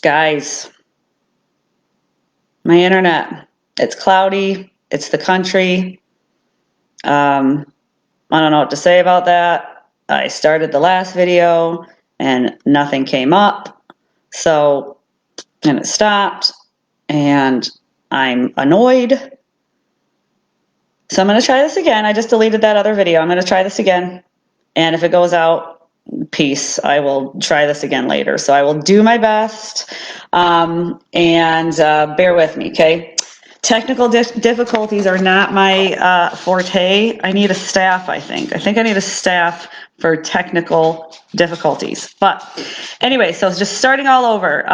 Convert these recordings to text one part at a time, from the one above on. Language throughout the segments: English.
Guys, my internet, it's cloudy, it's the country. I don't know what to say about that. I started the last video and nothing came up. So, and it stopped and I'm annoyed. So I'm going to try this again. I just deleted that other video. I'm going to try this again. And if it goes out, peace. I will try this again later. So I will do my best and bear with me, okay? Technical difficulties are not my forte. I need a staff, I think. I think I need a staff for technical difficulties. But anyway, so just starting all over.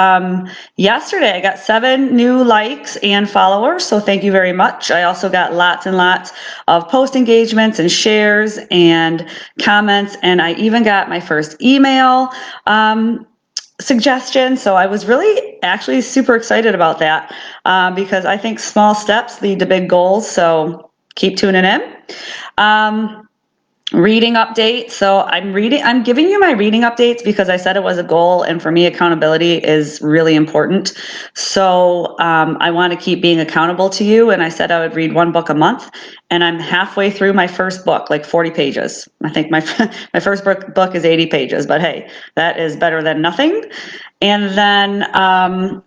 Yesterday, I got 7 new likes and followers, so thank you very much. I also got lots and lots of post engagements and shares and comments, and I even got my first email suggestion. So I was really actually super excited about that because I think small steps lead to big goals. So keep tuning in. Reading update. So I'm giving you my reading updates because I said it was a goal, and for me, accountability is really important. So I want to keep being accountable to you, and I said I would read 1 book a month, and I'm halfway through my first book, like 40 pages. I think my first book is 80 pages, but hey, that is better than nothing. And then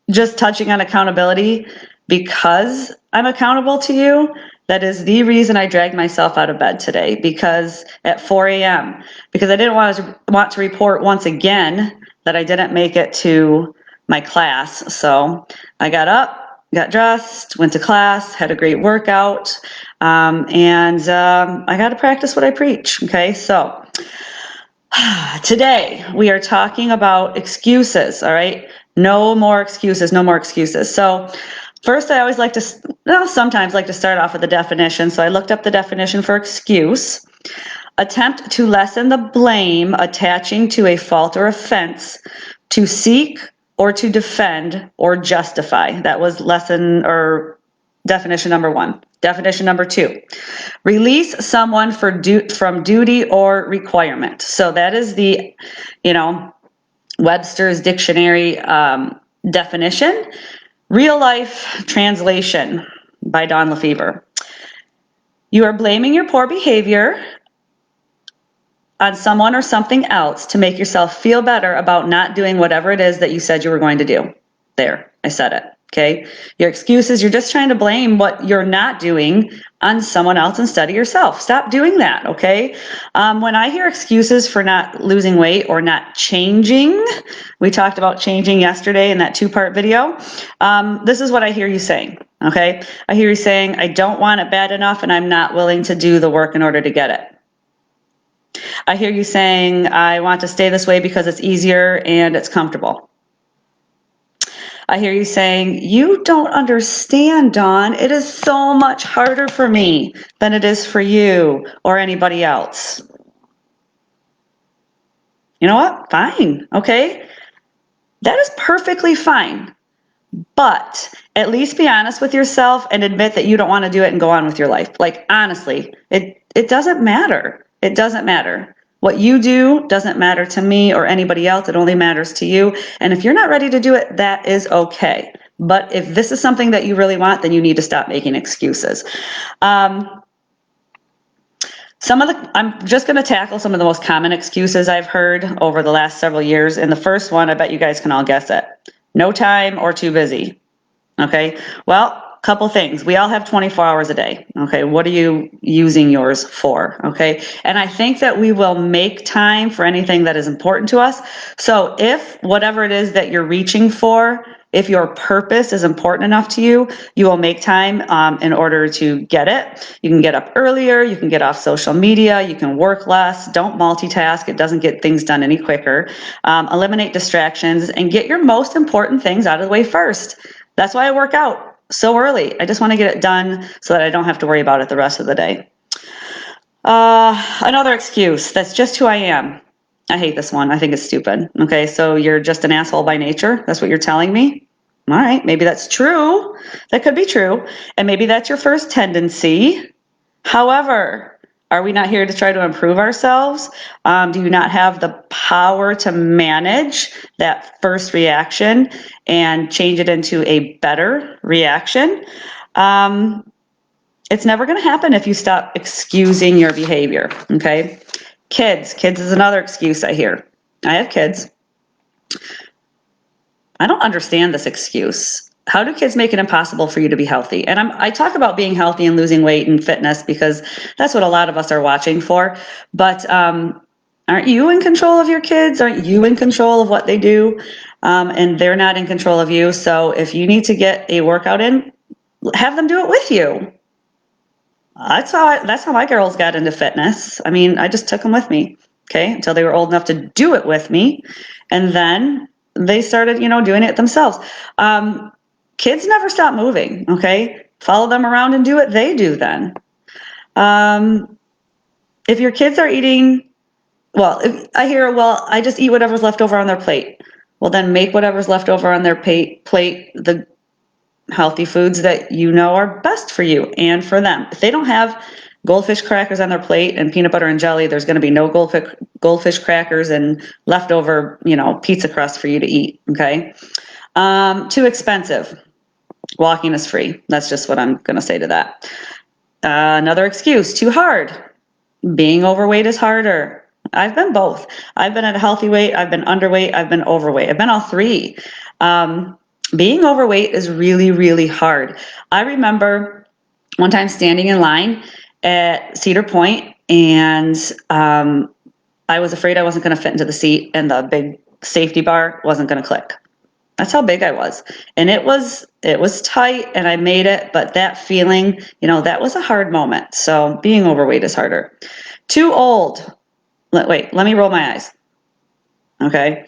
just touching on accountability, because I'm accountable to you. That is the reason I dragged myself out of bed today, because at 4 a.m., because I didn't want to report once again that I didn't make it to my class. So I got up, got dressed, went to class, had a great workout, and I got to practice what I preach. Okay, so today we are talking about excuses. All right, no more excuses, no more excuses. So first, I always sometimes like to start off with the definition. So I looked up the definition for excuse. Attempt to lessen the blame attaching to a fault or offense, to seek or to defend or justify. That was definition number 1. Definition number 2, release someone from duty or requirement. So that is the, Webster's dictionary definition. Real life translation by Don Lefevre. You are blaming your poor behavior on someone or something else to make yourself feel better about not doing whatever it is that you said you were going to do. There, I said it. Okay. Your excuses, you're just trying to blame what you're not doing on someone else instead of yourself. Stop doing that. Okay. When I hear excuses for not losing weight or not changing, we talked about changing yesterday in that 2-part video. This is what I hear you saying. Okay. I hear you saying, I don't want it bad enough and I'm not willing to do the work in order to get it. I hear you saying, I want to stay this way because it's easier and it's comfortable. I hear you saying, you don't understand, Dawn. It is so much harder for me than it is for you or anybody else. You know what? Fine. Okay. That is perfectly fine. But at least be honest with yourself and admit that you don't want to do it and go on with your life. Like, honestly, it doesn't matter. It doesn't matter. What you do doesn't matter to me or anybody else. It only matters to you. And if you're not ready to do it, that is okay. But if this is something that you really want, then you need to stop making excuses. I'm just going to tackle some of the most common excuses I've heard over the last several years. And the first one, I bet you guys can all guess it. No time or too busy. Okay. Well, couple things. We all have 24 hours a day. Okay. What are you using yours for? Okay. And I think that we will make time for anything that is important to us. So if whatever it is that you're reaching for, if your purpose is important enough to you, you will make time in order to get it. You can get up earlier. You can get off social media. You can work less. Don't multitask. It doesn't get things done any quicker. Eliminate distractions and get your most important things out of the way first. That's why I work out so early. I just want to get it done so that I don't have to worry about it the rest of the day. Another excuse, that's just who I am. I hate this one. I think it's stupid. Okay, so you're just an asshole by nature? That's what you're telling me? All right, maybe that's true. That could be true. And maybe that's your first tendency. However, Are we not here to try to improve ourselves? Do you not have the power to manage that first reaction and change it into a better reaction? It's never going to happen if you stop excusing your behavior, okay? Kids is another excuse I hear. I have kids. I don't understand this excuse. How do kids make it impossible for you to be healthy? And I talk about being healthy and losing weight and fitness because that's what a lot of us are watching for. But aren't you in control of your kids? Aren't you in control of what they do? And they're not in control of you. So if you need to get a workout in, have them do it with you. That's how my girls got into fitness. I mean, I just took them with me, okay, until they were old enough to do it with me, and then they started, doing it themselves. Kids never stop moving, okay? Follow them around and do what they do then. If your kids are eating, I just eat whatever's left over on their plate. Well, then make whatever's left over on their plate the healthy foods that you know are best for you and for them. If they don't have goldfish crackers on their plate and peanut butter and jelly, there's going to be no goldfish crackers and leftover, pizza crust for you to eat, okay? Too expensive. Walking is free. That's just what I'm going to say to that. Another excuse, too hard. Being overweight is harder. I've been both. I've been at a healthy weight, I've been underweight, I've been overweight. I've been all three. Being overweight is really, really hard. I remember one time standing in line at Cedar Point, and I was afraid I wasn't going to fit into the seat, and the big safety bar wasn't going to click. That's how big I was. And it was tight, and I made it, but that feeling, that was a hard moment. So being overweight is harder. Too old. Let me roll my eyes. Okay.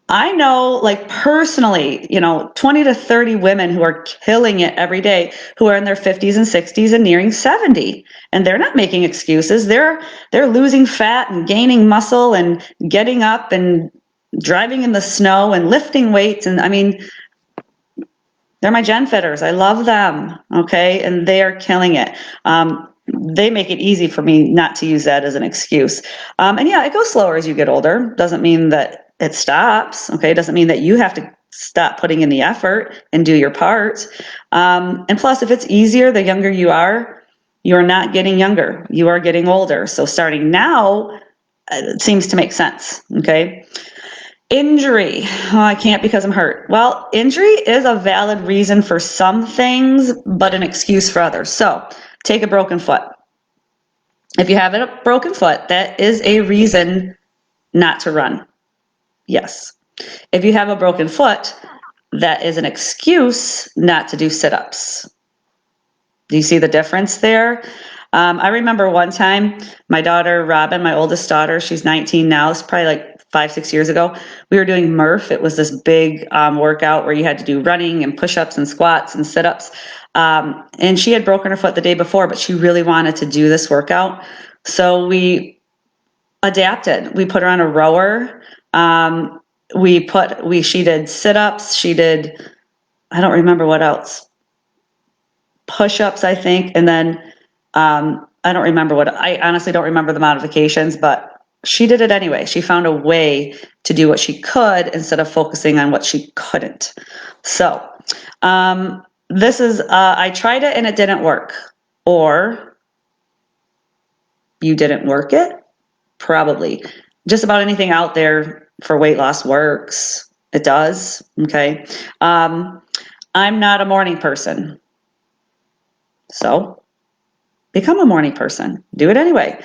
I know, like, personally, 20 to 30 women who are killing it every day, who are in their 50s and 60s and nearing 70. And they're not making excuses. They're losing fat and gaining muscle and getting up and driving in the snow and lifting weights. And I mean, they're my gen fitters. I love them. Okay. And they are killing it. They make it easy for me not to use that as an excuse. And yeah, it goes slower as you get older. Doesn't mean that it stops. Okay. It doesn't mean that you have to stop putting in the effort and do your part. And plus, if it's easier, the younger you are not getting younger. You are getting older. So starting now, it seems to make sense. Okay. Injury. Oh, I can't because I'm hurt. Well, injury is a valid reason for some things, but an excuse for others. So take a broken foot. If you have a broken foot, that is a reason not to run. Yes. If you have a broken foot, that is an excuse not to do sit-ups. Do you see the difference there? I remember one time my daughter, Robin, my oldest daughter, she's 19 now. It's probably like 5-6 years ago. We were doing Murph. It was this big workout where you had to do running and push-ups and squats and sit-ups. And she had broken her foot the day before, but she really wanted to do this workout. So we adapted. We put her on a rower. She did sit-ups. She did, I don't remember what else. Push-ups, I think. And then I honestly don't remember the modifications, but she did it anyway. She found a way to do what she could instead of focusing on what she couldn't. So this is, I tried it and it didn't work. Or you didn't work it? Probably. Just about anything out there for weight loss works. It does. Okay. I'm not a morning person. So become a morning person. Do it anyway.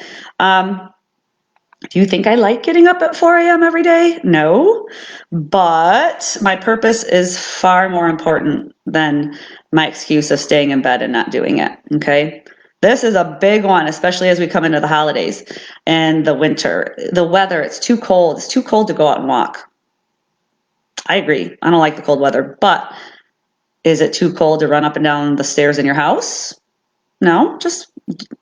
Do you think I like getting up at 4 a.m. every day? No, but my purpose is far more important than my excuse of staying in bed and not doing it, okay? This is a big one, especially as we come into the holidays and the winter. The weather, it's too cold. It's too cold to go out and walk. I agree. I don't like the cold weather, but is it too cold to run up and down the stairs in your house? No,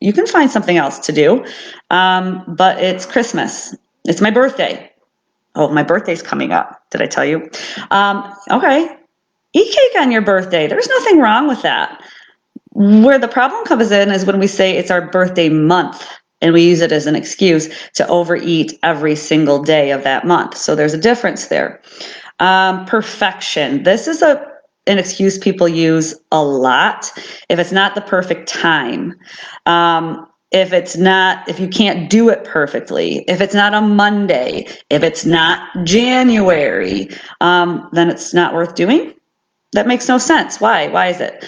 you can find something else to do. But it's Christmas. It's my birthday. Oh, my birthday's coming up. Did I tell you? Okay. Eat cake on your birthday. There's nothing wrong with that. Where the problem comes in is when we say it's our birthday month and we use it as an excuse to overeat every single day of that month. So there's a difference there. Perfection. This is an excuse people use a lot. If it's not the perfect time, if you can't do it perfectly, if it's not a Monday, if it's not January, then it's not worth doing. That makes no sense. Why? Why is it?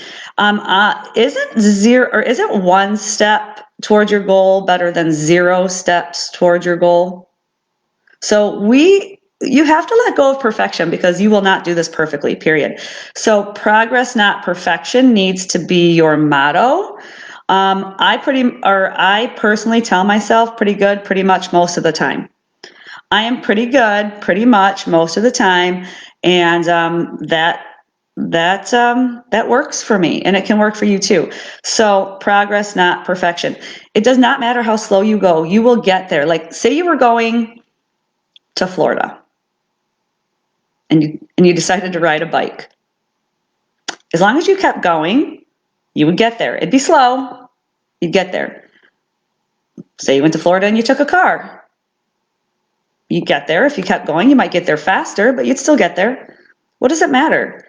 Isn't one step towards your goal better than 0 steps towards your goal? So you have to let go of perfection because you will not do this perfectly, period. So progress, not perfection, needs to be your motto. I personally tell myself pretty good, pretty much most of the time. I am pretty good, pretty much most of the time, and that works for me, and it can work for you too. So progress, not perfection. It does not matter how slow you go. You will get there. Like, say you were going to Florida and you decided to ride a bike. As long as you kept going, you would get there. It'd be slow. You'd get there. Say you went to Florida and you took a car. You'd get there. If you kept going, you might get there faster, but you'd still get there. What does it matter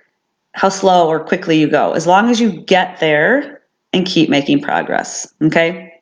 how slow or quickly you go? As long as you get there and keep making progress, okay?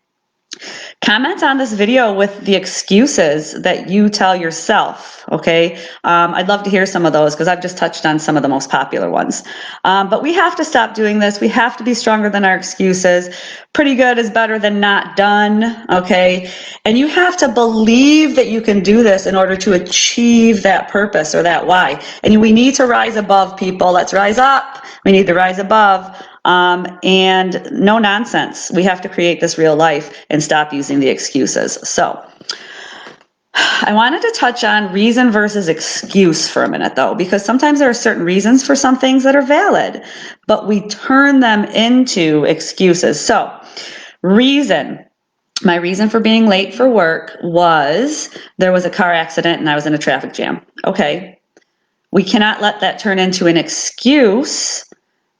Comment on this video with the excuses that you tell yourself, okay? I'd love to hear some of those because I've just touched on some of the most popular ones. But we have to stop doing this. We have to be stronger than our excuses. Pretty good is better than not done, okay? And you have to believe that you can do this in order to achieve that purpose or that why. And we need to rise above, people. Let's rise up. We need to rise above. And no nonsense. We have to create this real life and stop using the excuses. So I wanted to touch on reason versus excuse for a minute though, because sometimes there are certain reasons for some things that are valid, but we turn them into excuses. So reason. My reason for being late for work was there was a car accident and I was in a traffic jam. Okay. We cannot let that turn into an excuse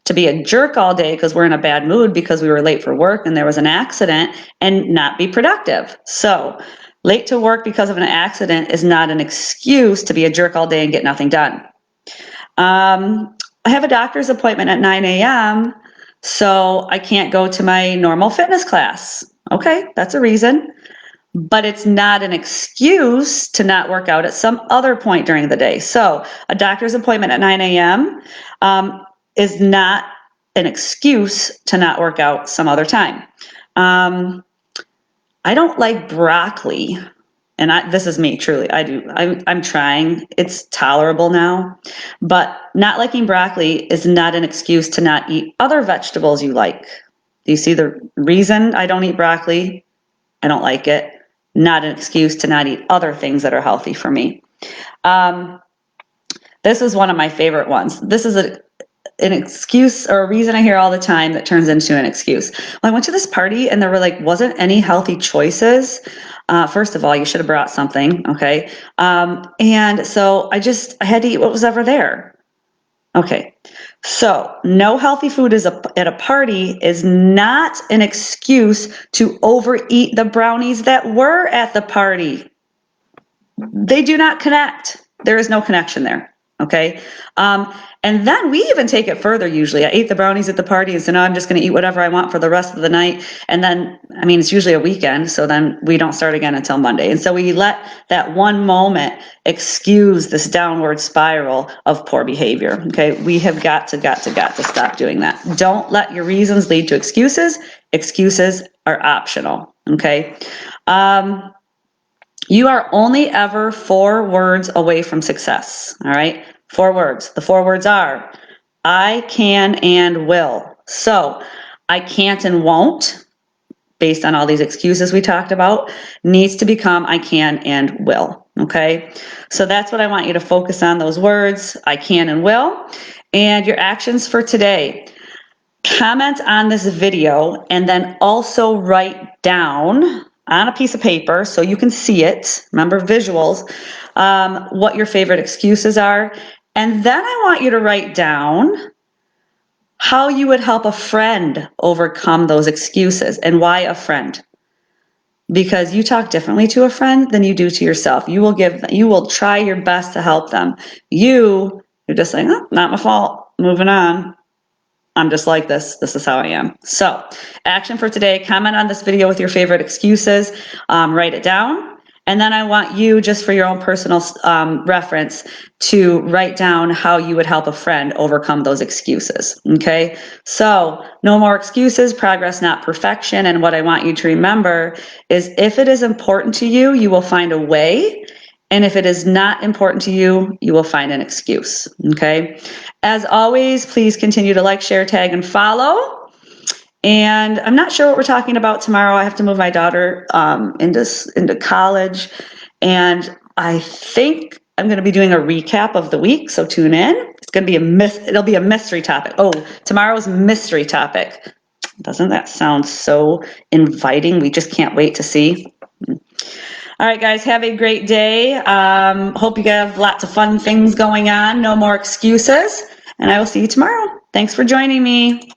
to be a jerk all day because we're in a bad mood because we were late for work and there was an accident and not be productive. So late to work because of an accident is not an excuse to be a jerk all day and get nothing done. I have a doctor's appointment at 9 a.m., so I can't go to my normal fitness class. Okay, that's a reason. But it's not an excuse to not work out at some other point during the day. So a doctor's appointment at 9 a.m. Is not an excuse to not work out some other time. I don't like broccoli, and this is me, truly. I do. I'm trying. It's tolerable now, but not liking broccoli is not an excuse to not eat other vegetables you like. Do you see the reason I don't eat broccoli? I don't like it. Not an excuse to not eat other things that are healthy for me. This is one of my favorite ones. This is an excuse or a reason I hear all the time that turns into an excuse. Well, I went to this party and there wasn't any healthy choices. First of all, you should have brought something, okay? And so I had to eat what was ever there. Okay, so no healthy food at a party is not an excuse to overeat the brownies that were at the party. They do not connect. There is no connection there. Okay. And then we even take it further usually. I ate the brownies at the party and so now I'm just going to eat whatever I want for the rest of the night. And then, it's usually a weekend. So then we don't start again until Monday. And so we let that one moment excuse this downward spiral of poor behavior. Okay. We have got to stop doing that. Don't let your reasons lead to excuses. Excuses are optional. Okay. You are only ever 4 words away from success, all right? 4 words. The 4 words are, I can and will. So I can't and won't, based on all these excuses we talked about, needs to become I can and will, okay? So that's what I want you to focus on, those words, I can and will, and your actions for today. Comment on this video and then also write down on a piece of paper so you can see it, remember visuals, what your favorite excuses are. And then I want you to write down how you would help a friend overcome those excuses and why a friend. because you talk differently to a friend than you do to yourself. You will try your best to help them. You're just like, oh, not my fault. Moving on. I'm just like this. This is how I am. So, action for today, comment on this video with your favorite excuses, write it down. And then I want you, just for your own personal reference, to write down how you would help a friend overcome those excuses. Okay? So, no more excuses, progress, not perfection. And what I want you to remember is if it is important to you, you will find a way. And if it is not important to you, you will find an excuse. Okay? As always, please continue to like, share, tag, and follow. And I'm not sure what we're talking about tomorrow. I have to move my daughter into college, and I think I'm going to be doing a recap of the week. So tune in. It's going to be it'll be a mystery topic. Oh, tomorrow's mystery topic. Doesn't that sound so inviting? We just can't wait to see. All right, guys, have a great day. Hope you have lots of fun things going on. No more excuses. And I will see you tomorrow. Thanks for joining me.